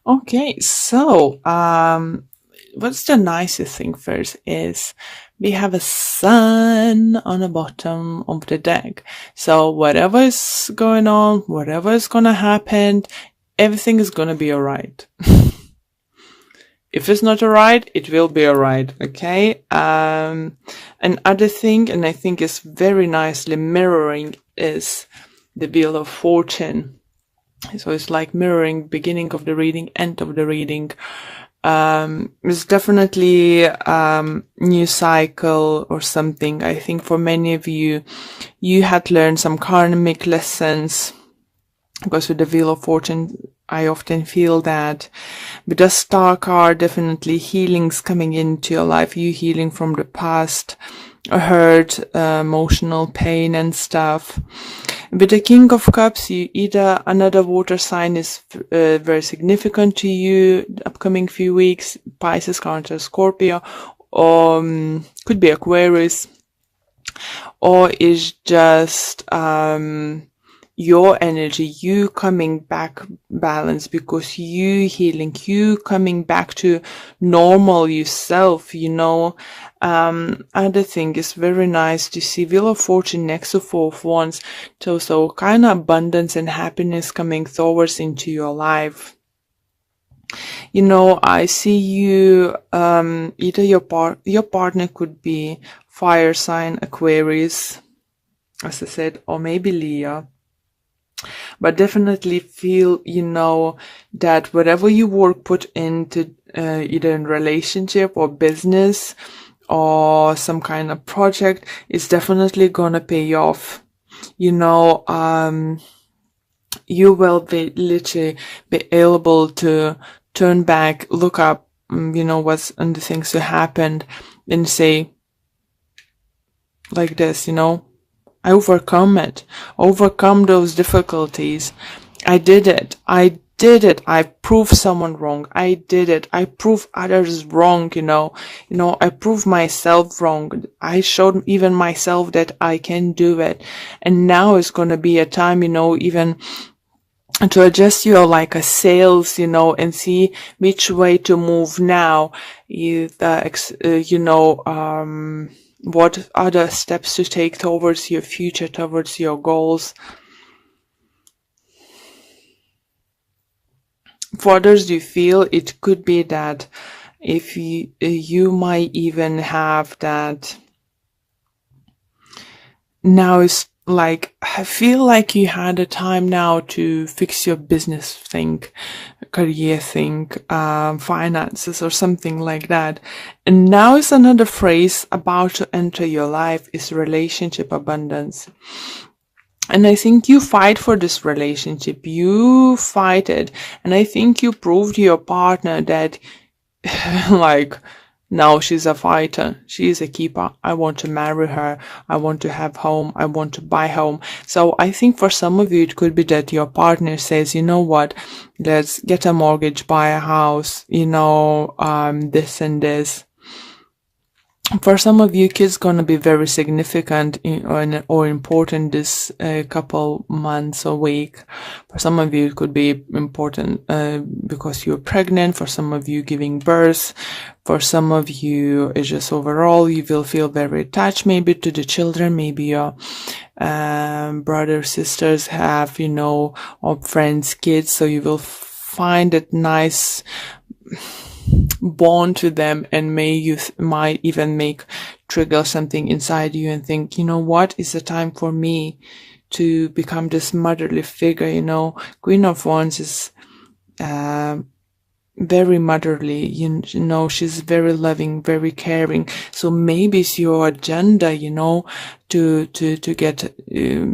Okay, so what's the nicest thing first is we have a sun on the bottom of the deck. So whatever is going on, whatever is gonna happen, everything is gonna be alright. If it's not alright, it will be alright, okay? Another thing, and I think is very nicely mirroring, is the Wheel of Fortune. So it's like mirroring beginning of the reading, end of the reading. It's definitely new cycle or something. I think for many of you, you had learned some karmic lessons because with the Wheel of Fortune, I often feel that with the Star card, definitely healings coming into your life, you healing from the past, hurt, emotional pain and stuff. With the King of Cups, you either another water sign is very significant to you the upcoming few weeks, Pisces, Cancer, Scorpio, or could be Aquarius, or is just your energy, you coming back balanced because you healing, you coming back to normal yourself, Other thing is very nice to see Wheel of Fortune next to Four of Wands. So kind of abundance and happiness coming towards into your life. I see you, either your partner could be fire sign, Aquarius, as I said, or maybe Leo. But definitely feel, that whatever you work put into either in relationship or business or some kind of project is definitely gonna pay off. You will be literally be able to turn back, look up, what's and the things that happened and say like this, I overcome those difficulties. I did it. I proved someone wrong. I did it. I proved others wrong, I proved myself wrong. I showed even myself that I can do it. And now is going to be a time, even to adjust your like a sails, and see which way to move now. What other steps to take towards your future, towards your goals. For others, you feel it could be that if you might even have that now is like, I feel like you had a time now to fix your business thing, career thing, finances or something like that. And now is another phrase about to enter your life is relationship abundance. And I think you fight for this relationship. You fight it. And I think you proved to your partner that like, now she's a fighter. She is a keeper. I want to marry her. I want to have home. I want to buy home. So I think for some of you, it could be that your partner says, you know what, let's get a mortgage, buy a house, this and this. For some of you, kids gonna be very significant or important this couple months or week. For some of you, it could be important because you're pregnant. For some of you, giving birth. For some of you, it's just overall you will feel very attached maybe to the children. Maybe your brothers, sisters have, or friends, kids. So you will find it nice bond to them, and you might even trigger something inside you and think, what is the time for me to become this motherly figure. Queen of Wands is very motherly, she's very loving, very caring. So maybe it's your agenda, to get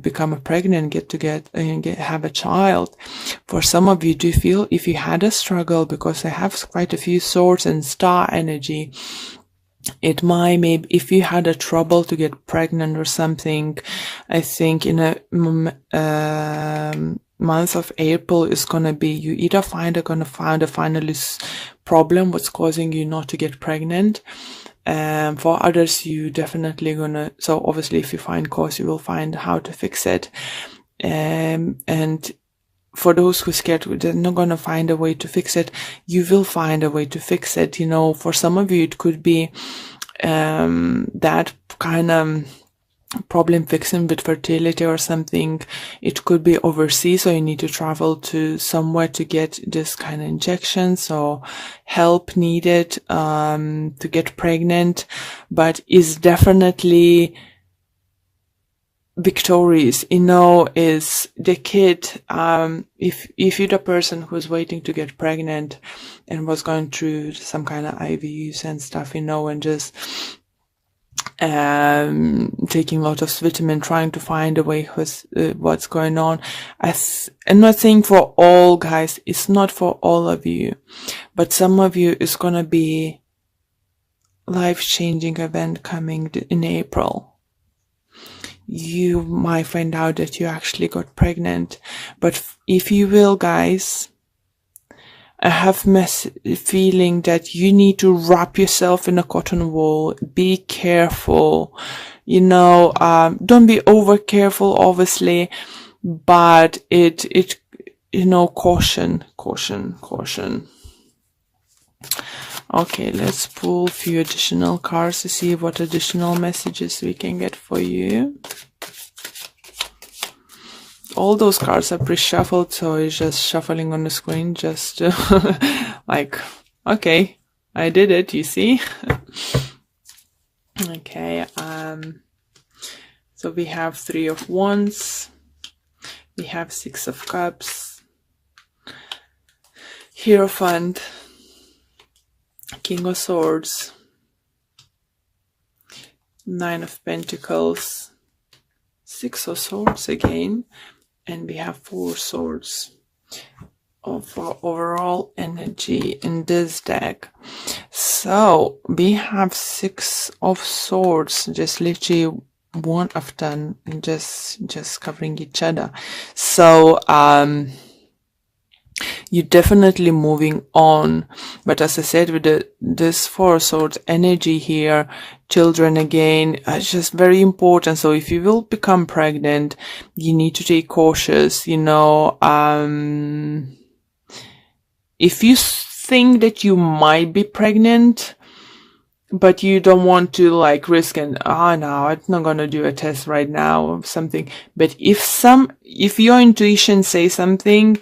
become pregnant, have a child. For some of you, do you feel if you had a struggle, because I have quite a few swords and star energy, it might, maybe if you had a trouble to get pregnant or something, I think in a month of April is gonna be, you either find a finalist problem what's causing you not to get pregnant. For others, you definitely gonna, so obviously if you find cause, you will find how to fix it. And for those who are scared, they're not going to find a way to fix it. You will find a way to fix it. You know, for some of you, it could be that kind of problem fixing with fertility or something. It could be overseas, so you need to travel to somewhere to get this kind of injections or help needed to get pregnant. But it's definitely victorious, you know, is the kid. If you're the person who's waiting to get pregnant and was going through some kind of IVs and stuff, you know, and just taking a lot of vitamin, trying to find a way what's going on. I'm not saying for all guys, it's not for all of you, but some of you is gonna be life-changing event coming in April. You might find out that you actually got pregnant, but if you will, guys, I have feeling that you need to wrap yourself in a cotton wool. Be careful, you know. Don't be over careful, obviously, but it you know, caution. Okay, let's pull a few additional cards to see what additional messages we can get for you. All those cards are pre-shuffled, so it's just shuffling on the screen, just like, okay, I did it, you see? Okay, so we have Three of Wands, we have Six of Cups, Hierophant, King of Swords, Nine of Pentacles, Six of Swords again, and we have Four Swords of overall energy in this deck. So we have Six of Swords, just literally one after and just covering each other. So you're definitely moving on, but as I said, with this Four Swords energy here, children again, it's just very important. So if you will become pregnant, you need to take cautious, you know. If you think that you might be pregnant, but you don't want to like risk and no, I'm not gonna do a test right now or something. But if your intuition says something,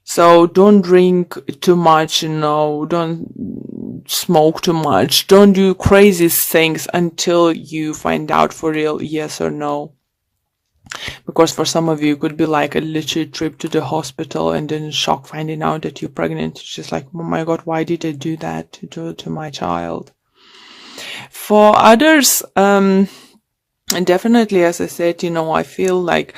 so don't drink too much, you know, don't smoke too much, don't do crazy things until you find out for real yes or no. Because for some of you, it could be like a literal trip to the hospital and then shock finding out that you're pregnant. It's just like, oh my God, why did I do that to my child? For others, definitely, as I said, you know, I feel like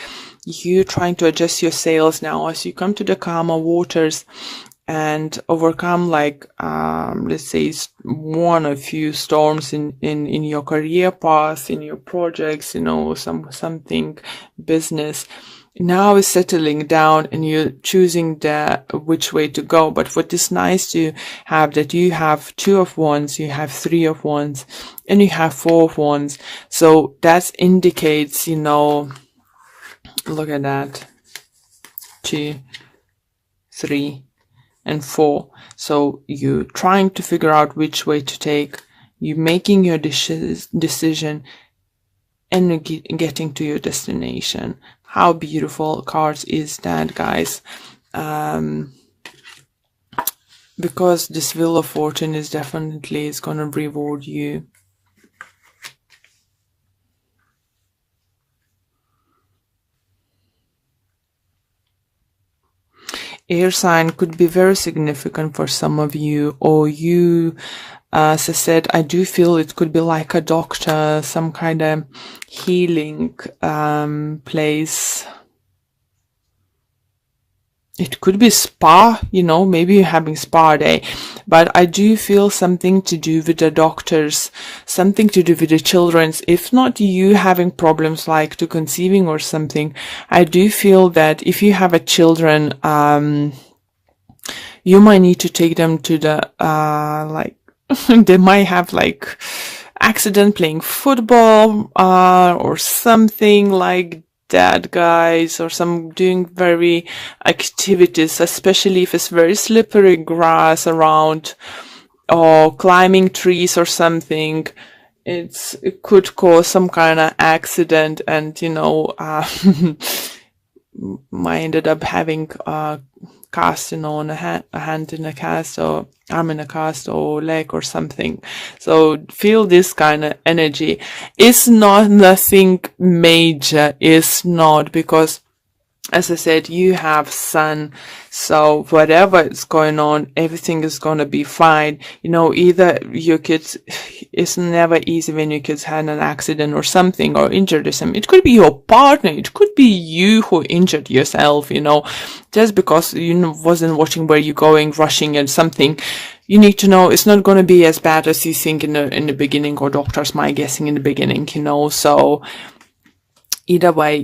you're trying to adjust your sails now as you come to the calmer waters and overcome, like, let's say one or few storms in your career path, in your projects, you know, something business. Now is settling down and you're choosing which way to go. But what is nice to have that you have Two of Wands, you have Three of Wands, and you have Four of Wands. So that indicates, you know, look at that. 2, 3, and 4. So you're trying to figure out which way to take. You're making your decision and getting to your destination. How beautiful cards is that, guys? Because this Wheel of Fortune is definitely going to reward you. Air sign could be very significant for some of you, or you, as I said, I do feel it could be like a doctor, some kind of healing place. It could be spa, you know, maybe you're having spa day, but I do feel something to do with the doctors, something to do with the children's. If not you having problems like to conceiving or something, I do feel that if you have a children, you might need to take them to the, like, they might have like accident playing football, or something like that, guys, or some doing very activities, especially if it's very slippery grass around, or climbing trees or something. It could cause some kind of accident, and I ended up having cast, on a hand in a cast, or arm in a cast, or leg or something. So feel this kind of energy. It's not nothing major. It's not, because as I said, you have sun, so whatever is going on, everything is going to be fine. Either your kids, it's never easy when your kids had an accident or something, or injured or something. It could be your partner, it could be you who injured yourself, just because you wasn't watching where you're going, rushing and something. You need to know it's not going to be as bad as you think in the beginning, or doctors might guessing in the beginning, so either way,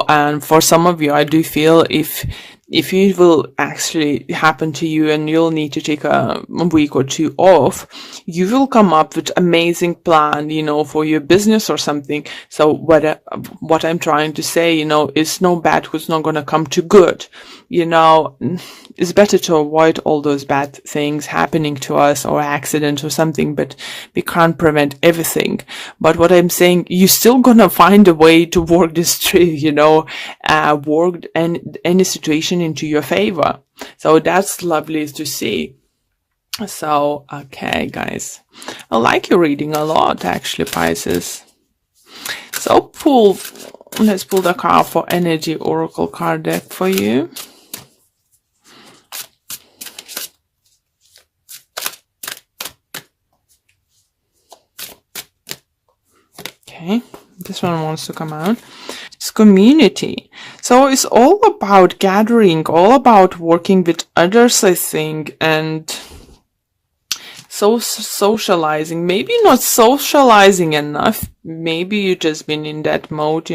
and for some of you, I do feel if it will actually happen to you and you'll need to take a week or two off, you will come up with amazing plan, for your business or something. So what I'm trying to say, is no bad who's not going to come to good. It's better to avoid all those bad things happening to us, or accident or something, but we can't prevent everything. But what I'm saying, you're still gonna find a way to work this through, work any situation into your favor. So that's lovely to see. So, okay, guys, I like your reading a lot, actually, Pisces. So let's pull the card for Energy Oracle card deck for you. Okay, this one wants to come out. It's community. So it's all about gathering, all about working with others, I think, and socializing. Maybe not socializing enough. Maybe you've just been in that mode,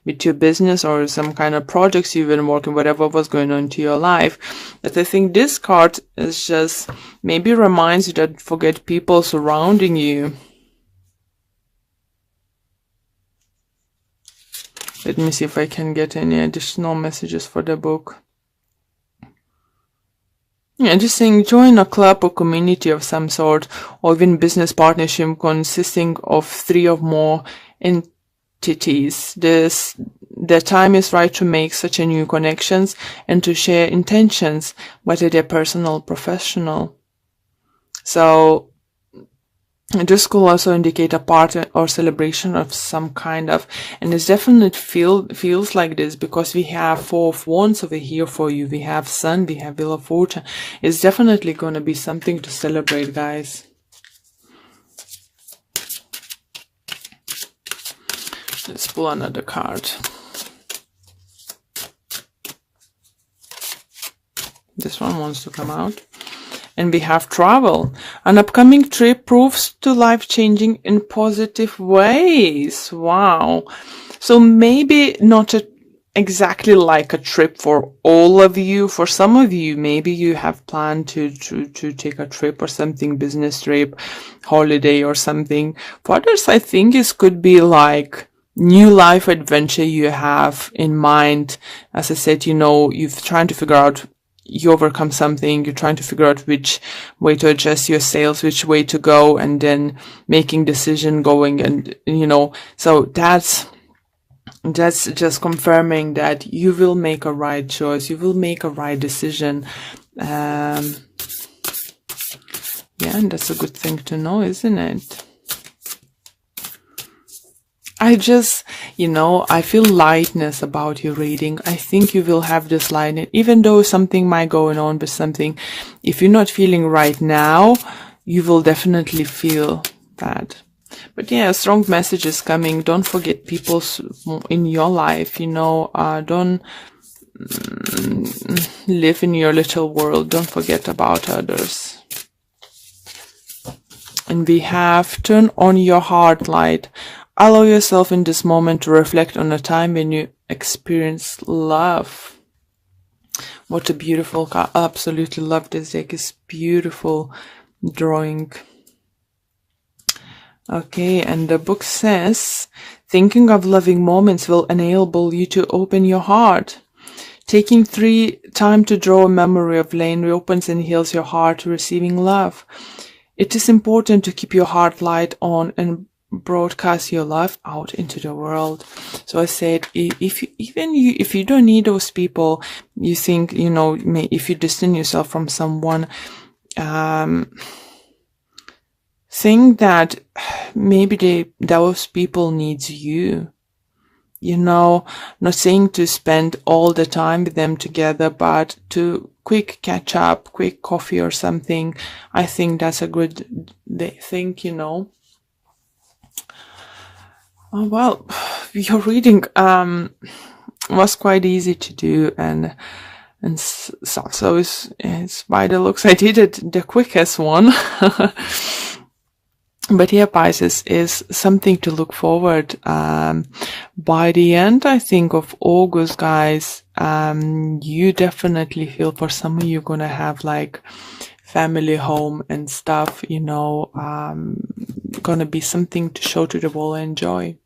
with your business or some kind of projects you've been working, whatever was going on into your life. But I think this card is just maybe reminds you that forget people surrounding you. Let me see if I can get any additional messages for the book. Yeah, just saying, join a club or community of some sort, or even business partnership consisting of 3 or more entities. The time is right to make such a new connections and to share intentions, whether they're personal or professional. So this could also indicate a party or celebration of some kind of, and it's definitely feels like this, because we have 4 of Wands over here for you. We have Sun, we have Wheel of Fortune. It's definitely going to be something to celebrate, guys. Let's pull another card. This one wants to come out. And we have travel. An upcoming trip proves to life-changing in positive ways. Wow. So maybe not exactly like a trip for all of you. For some of you, maybe you have planned to take a trip or something, business trip, holiday or something. For others, I think it could be like new life adventure you have in mind. As I said, you're trying to figure out, you overcome something, you're trying to figure out which way to adjust your sales, which way to go, and then making decision going, and so that's just confirming that you will make a right choice, you will make a right decision. Yeah, and that's a good thing to know, isn't it? I just, I feel lightness about your reading. I think you will have this lightness, even though something might go on with something. If you're not feeling right now, you will definitely feel that. But yeah, strong messages coming. Don't forget people in your life, don't live in your little world. Don't forget about others. And we have turn on your heart light. Allow yourself in this moment to reflect on a time when you experienced love. What a beautiful card. I absolutely love this deck. It's beautiful drawing. Okay, and the book says, thinking of loving moments will enable you to open your heart. Taking time to draw a memory of Lane reopens and heals your heart to receiving love. It is important to keep your heart light on and broadcast your love out into the world. So I said, if you don't need those people, you think, if you distance yourself from someone, think that maybe those people needs you. Not saying to spend all the time with them together, but to quick catch up, quick coffee or something. I think that's a good thing, Oh, well, your reading was quite easy to do and stuff. So it's by the looks I did it the quickest one. But yeah, Pisces is something to look forward. By the end, I think, of August, guys, you definitely feel, for some of you, gonna have like family home and stuff, gonna be something to show to the world and enjoy.